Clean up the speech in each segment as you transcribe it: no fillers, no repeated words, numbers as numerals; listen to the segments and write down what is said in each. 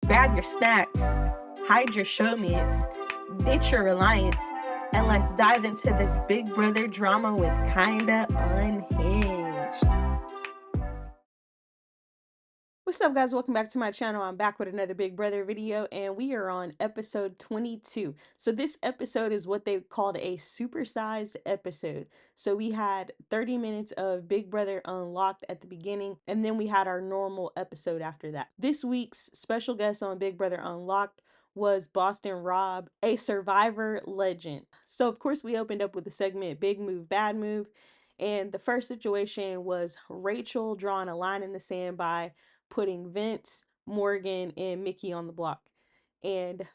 Grab your snacks, hide your show mitts, ditch your reliance, and let's dive into this Big Brother drama with Kinda Unhinged. What's up, guys? Welcome back to my channel. I'm back with another Big Brother video, and we are on episode 22. So this episode is what they called a supersized episode. So we had 30 minutes of Big Brother Unlocked at the beginning, and then we had our normal episode after that. This week's special guest on Big Brother Unlocked was Boston Rob, a Survivor legend. So of course we opened up with the segment Big Move, Bad Move. And the first situation was Rachel drawing a line in the sand by putting Vince, Morgan, and Mickey on the block. And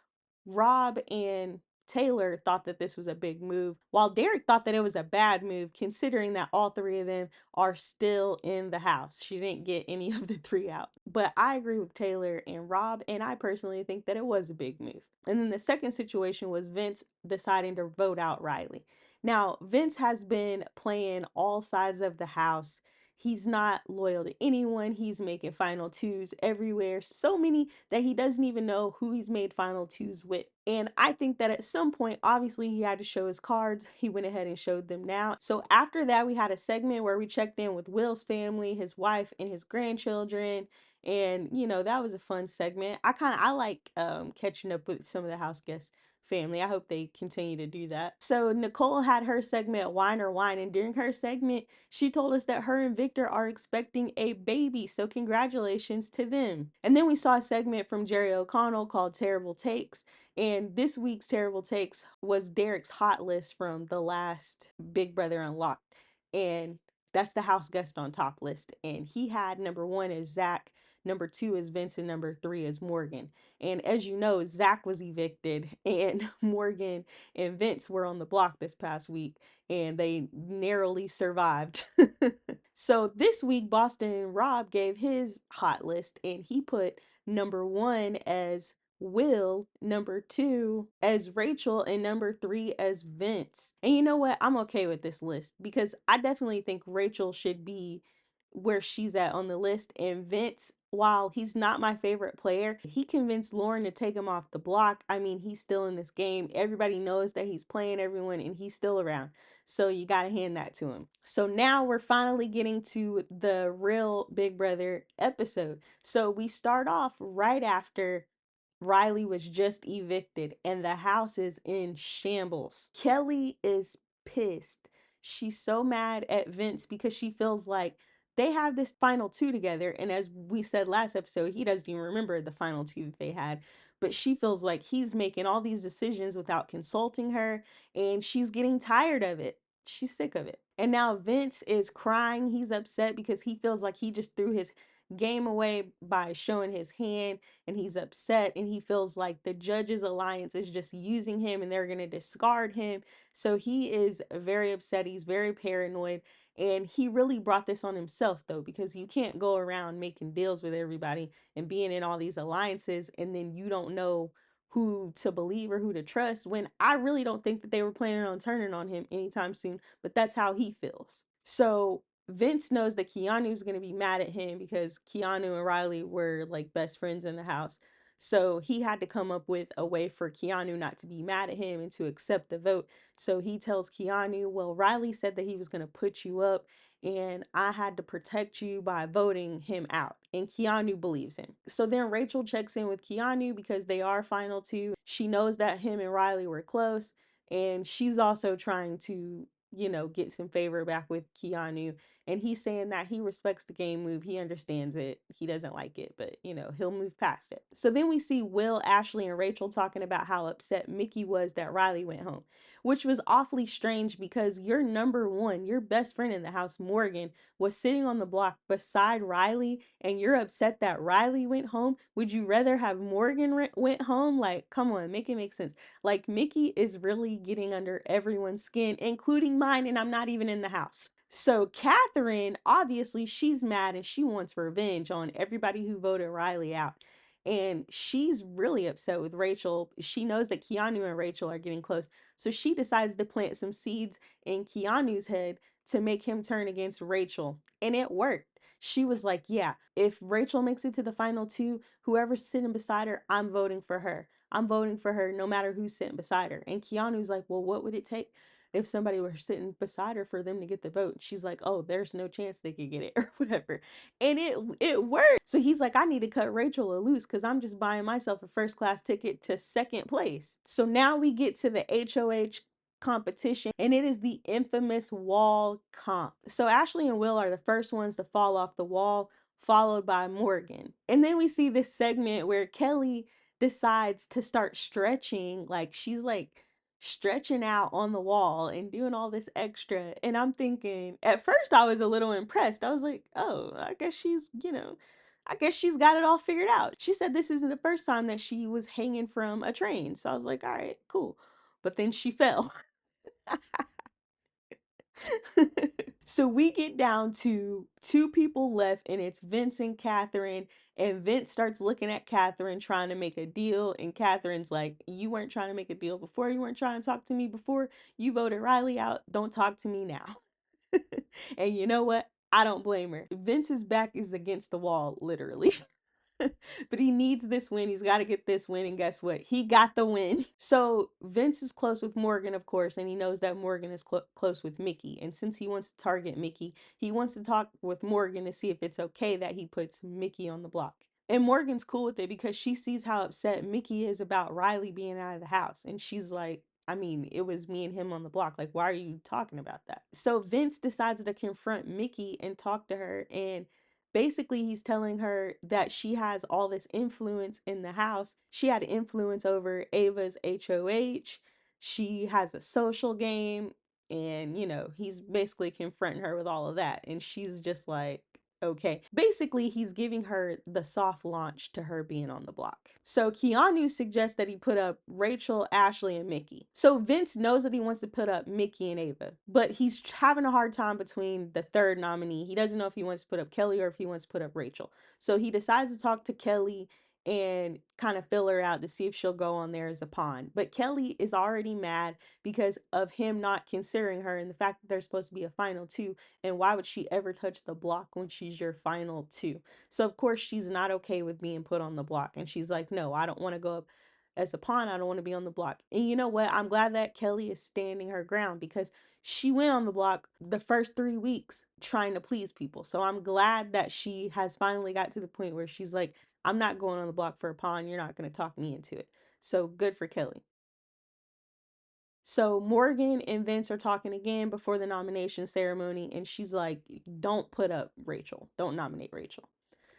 Rob and Taylor thought that this was a big move, while Derek thought that it was a bad move, considering that all three of them are still in the house. She didn't get any of the three out. But I agree with Taylor and Rob, and I personally think that it was a big move. And then the second situation was Vince deciding to vote out Riley. Now, Vince has been playing all sides of the house. He's not loyal to anyone. He's making final twos everywhere. So many that he doesn't even know who he's made final twos with. And I think that at some point, obviously, he had to show his cards. He went ahead and showed them now. So after that, we had a segment where we checked in with Will's family, his wife, and his grandchildren. And, that was a fun segment. I like catching up with some of the house guests family. I hope they continue to do that. So Nicole had her segment Wine or Wine, and during her segment, she told us that her and Victor are expecting a baby. So congratulations to them. And then we saw a segment from Jerry O'Connell called Terrible Takes. And this week's Terrible Takes was Derek's hot list from the last Big Brother Unlocked. And that's the house guest on top list. And he had number 1 is Zach, number 2 is Vince, and number 3 is Morgan. And as you know, Zach was evicted, and Morgan and Vince were on the block this past week, and they narrowly survived. So this week, Boston and Rob gave his hot list, and he put number 1 as Will, number 2 as Rachel, and number 3 as Vince. And you know what? I'm okay with this list because I definitely think Rachel should be where she's at on the list. And Vince, while he's not my favorite player, he convinced Lauren to take him off the block. I mean, he's still in this game. Everybody knows that he's playing everyone and he's still around. So you got to hand that to him. So now we're finally getting to the real Big Brother episode. So we start off right after Riley was just evicted and the house is in shambles. Kelly is pissed. She's so mad at Vince because she feels like they have this final two together. And as we said last episode, he doesn't even remember the final two that they had. But she feels like he's making all these decisions without consulting her, and she's getting tired of it. She's sick of it. And now Vince is crying. He's upset because he feels like he just threw his game away by showing his hand, and he's upset, and he feels like the judges alliance is just using him and they're going to discard him. So he is very upset. He's very paranoid, and he really brought this on himself though, because you can't go around making deals with everybody and being in all these alliances and then you don't know who to believe or who to trust, when I really don't think that they were planning on turning on him anytime soon, but that's how he feels. So Vince knows that Keanu's going to be mad at him because Keanu and Riley were like best friends in the house. So he had to come up with a way for Keanu not to be mad at him and to accept the vote. So he tells Keanu, well, Riley said that he was going to put you up, and I had to protect you by voting him out. And Keanu believes him. So then Rachel checks in with Keanu because they are final two. She knows that him and Riley were close, and she's also trying to, get some favor back with Keanu. And he's saying that he respects the game move. He understands it. He doesn't like it, but he'll move past it. So then we see Will, Ashley, and Rachel talking about how upset Mickey was that Riley went home, which was awfully strange because your number 1, your best friend in the house, Morgan, was sitting on the block beside Riley, and you're upset that Riley went home. Would you rather have Morgan went home? Like, come on, make it make sense. Like, Mickey is really getting under everyone's skin, including mine, and I'm not even in the house. So Catherine, obviously, she's mad and she wants revenge on everybody who voted Riley out. And she's really upset with Rachel. She knows that Keanu and Rachel are getting close. So she decides to plant some seeds in Keanu's head to make him turn against Rachel. And it worked. She was like, yeah, if Rachel makes it to the final two, whoever's sitting beside her, I'm voting for her. I'm voting for her no matter who's sitting beside her. And Keanu's like, well, what would it take if somebody were sitting beside her for them to get the vote? She's like, oh, there's no chance they could get it or whatever. And it worked. So he's like, I need to cut Rachel a loose because I'm just buying myself a first class ticket to second place. So now we get to the HOH competition, and it is the infamous wall comp. So Ashley and Will are the first ones to fall off the wall, followed by Morgan. And then we see this segment where Kelly decides to start stretching, like she's like stretching out on the wall and doing all this extra. And I'm thinking, at first I was a little impressed. I was like, oh, I guess she's, I guess she's got it all figured out. She said this isn't the first time that she was hanging from a train. So I was like, all right, cool. But then she fell. So we get down to two people left, and it's Vince and Catherine. And Vince starts looking at Catherine trying to make a deal. And Catherine's like, you weren't trying to make a deal before. You weren't trying to talk to me before. You voted Riley out. Don't talk to me now. And you know what? I don't blame her. Vince's back is against the wall, literally. But he needs this win. He's got to get this win. And guess what? He got the win. So Vince is close with Morgan, of course, and he knows that Morgan is close with Mickey. And since he wants to target Mickey, he wants to talk with Morgan to see if it's okay that he puts Mickey on the block. And Morgan's cool with it because she sees how upset Mickey is about Riley being out of the house. And she's like, I mean, it was me and him on the block. Like, why are you talking about that? So Vince decides to confront Mickey and talk to her. And basically, he's telling her that she has all this influence in the house. She had influence over Ava's HOH. She has a social game. And, he's basically confronting her with all of that. And she's just like, okay. Basically, he's giving her the soft launch to her being on the block. So Keanu suggests that he put up Rachel, Ashley, and Mickey. So Vince knows that he wants to put up Mickey and Ava, but he's having a hard time between the third nominee. He doesn't know if he wants to put up Kelly or if he wants to put up Rachel. So he decides to talk to Kelly and kind of fill her out to see if she'll go on there as a pawn. But Kelly is already mad because of him not considering her and the fact that there's supposed to be a final two. And why would she ever touch the block when she's your final two? So of course she's not okay with being put on the block. And she's like, no, I don't want to go up as a pawn. I don't want to be on the block. And you know what? I'm glad that Kelly is standing her ground because she went on the block the first 3 weeks trying to please people. So I'm glad that she has finally got to the point where she's like, I'm not going on the block for a pawn. You're not going to talk me into it. So good for Kelly. So Morgan and Vince are talking again before the nomination ceremony, and she's like, don't put up Rachel. Don't nominate Rachel.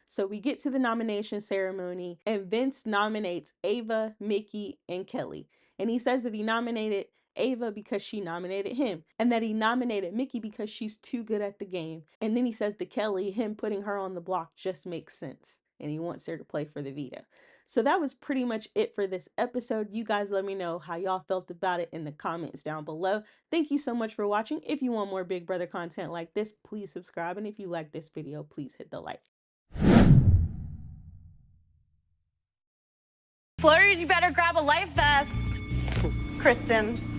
So we get to the nomination ceremony, and Vince nominates Ava, Mickey, and Kelly. And he says that he nominated Ava because she nominated him, and that he nominated Mickey because she's too good at the game. And then he says to Kelly, him putting her on the block just makes sense, and he wants her to play for the veto. So that was pretty much it for this episode. You guys let me know how y'all felt about it in the comments down below. Thank you so much for watching. If you want more Big Brother content like this, please subscribe. And if you like this video, please hit the like. Floaters, you better grab a life vest. Kristen.